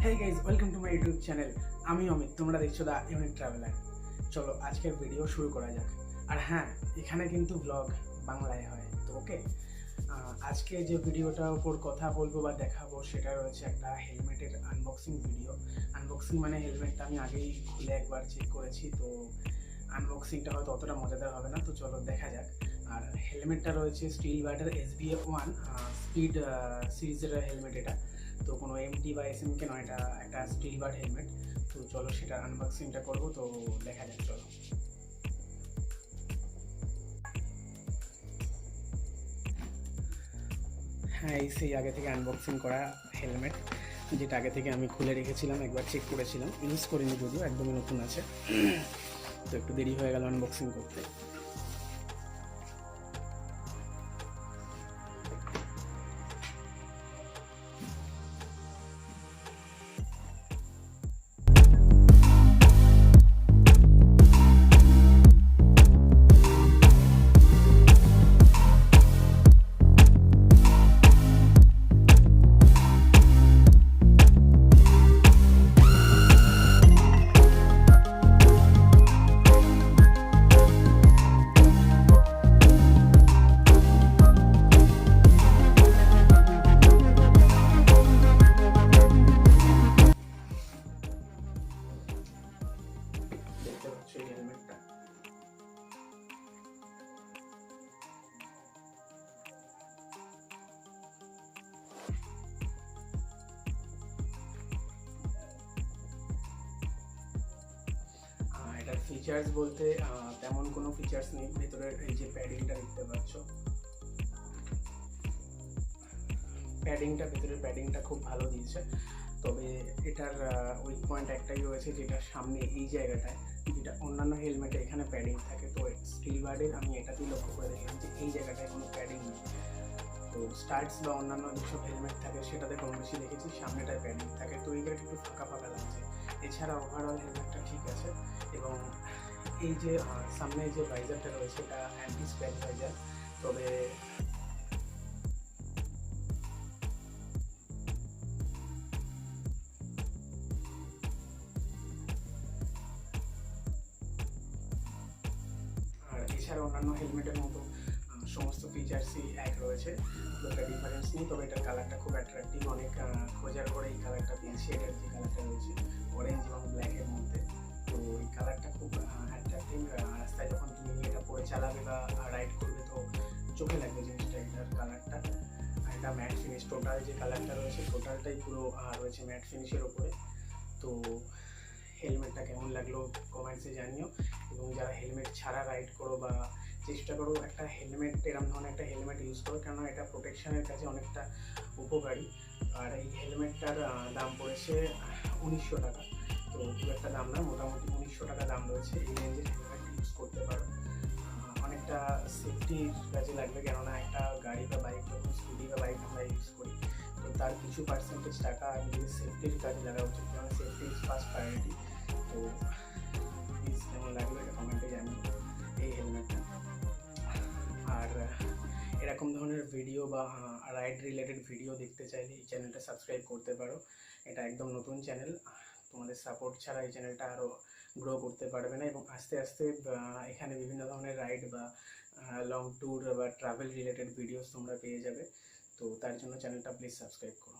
Hey guys, welcome to my YouTube channel. আমি অমিত, তোমরা দেখছো দা ইউনিক ট্রাভেলার। চলো আজকের ভিডিও শুরু করা যাক। আর হ্যাঁ, এখানে কিন্তু ব্লগ বাংলায় হয়, তো ওকে। আজকে যে ভিডিওটার উপর কথা বলবো বা দেখাবো সেটা রয়েছে একটা হেলমেটের আনবক্সিং ভিডিও। আনবক্সিং মানে হেলমেটটা আমি আগেই খুলে একবার চেক করেছি, তো আনবক্সিংটা হয়তো অতটা মজাদার হবে না, তো চলো দেখা যাক। আর হেলমেটটা রয়েছে স্টিলবার্ডের SBA1 স্পিড সিরিজের হেলমেট এটা। তো কোনো এমটি বা এসএমকে নয়, এটা একটা স্টিলবার্ড হেলমেট। তো চলো সেটা আনবক্সিংটা করবো, তো দেখা যাক চলো। হ্যাঁ, এই সেই আগে থেকে আনবক্সিং করা হেলমেট, যেটা আগে থেকে আমি খুলে রেখেছিলাম, একবার চেক করেছিলাম, ইউজ করিনি যদিও, একদমই নতুন আছে। তো একটু দেরি হয়ে গেল আনবক্সিং করতে। দেখতে পাচ্ছ এই হেলমেটটা, এটার ফিচার্স বলতে তেমন কোনো ফিচার্স নেই। ভেতরের এই যে প্যাডিংটা দেখতে পাচ্ছ, ভেতরের প্যাডিংটা খুব ভালো দিয়েছে। তবে এটার উইক পয়েন্ট একটাই রয়েছে, যেটা সামনে এই জায়গাটায়, যেটা অন্যান্য হেলমেটে এখানে প্যাডিং থাকে। তো স্টিলবার্ডের আমি এটাতেই লক্ষ্য করে দেখলাম যে এই জায়গাটায় কোনো প্যাডিং নেই। তো স্টার্টস বা অন্যান্য যেসব হেলমেট থাকে সেটাতে কম বেশি দেখেছি সামনেটায় প্যাডিং থাকে, তো এই জায়গাটা একটু ফাঁকা ফাঁকা লাগছে। এছাড়া ওভারঅল হেলমেটটা ঠিক আছে। এবং এই যে সামনে যে ভাইজারটা রয়েছে, এটা অ্যান্টি স্ক্র্যাচ ভাইজার। তবে এছাড়া অন্যান্য হেলমেটের মতো সমস্ত ফিচার্সই এক রয়েছে, একটা ডিফারেন্স নেই। তবে এটার কালারটা খুব অ্যাট্রাকটিভ, অনেক খোঁজার পরে এই কালারটা পেয়েছি। এটার যে কালারটা রয়েছে অরেঞ্জ এবং ব্ল্যাকের মধ্যে, তো এই কালারটা খুব অ্যাট্রাকটিভ। রাস্তায় যখন তুমি এটা পরে চালাবে বা রাইড করবে, তো চোখে লাগবে জিনিসটা। এটার কালারটা, এটা ম্যাট ফিনিশ, টোটাল যে কালারটা রয়েছে টোটালটাই পুরো রয়েছে ম্যাট ফিনিশের ওপরে। তো হেলমেটটা কেমন লাগলো কমেন্টসে জানিও। এবং যারা হেলমেট ছাড়া রাইড করো বা চেষ্টা করো একটা হেলমেট, এরকম ধরনের একটা হেলমেট ইউজ করো, কেননা এটা প্রোটেকশনের কাছে অনেকটা উপকারী। আর এই হেলমেটটার দাম পড়েছে 1900 টাকা। তো খুব একটা দাম না, মোটামুটি 1900 টাকা দাম রয়েছে। এই রেঞ্জের হেলমেট ইউজ করতে পারো, অনেকটা সেফটির কাজে লাগবে। কেননা একটা গাড়ি বা বাইক, যখন স্কুটি বা বাইক আমরা ইউজ করি, তো তার কিছু পার্সেন্টেজ টাকা নিজের সেফটির কাজে লাগা উচিত, কেননা সেফটি ইজ ফার্স্ট প্রায়োরিটি। তো প্লিজ কেমন লাগলো এটা কমেন্টে জানিও এই হেলমেটটা। আর এরকম ধরনের ভিডিও বা রাইড রিলেটেড ভিডিও দেখতে চাইলে এই চ্যানেলটা সাবস্ক্রাইব করতে পারো। এটা একদম নতুন চ্যানেল, তোমাদের সাপোর্ট ছাড়া এই চ্যানেলটা আরও গ্রো করতে পারবে না। এবং আস্তে আস্তে এখানে বিভিন্ন ধরনের রাইড বা লং ট্যুর বা ট্রাভেল রিলেটেড ভিডিওস তোমরা পেয়ে যাবে। তো তার জন্য চ্যানেলটা প্লিজ সাবস্ক্রাইব করো।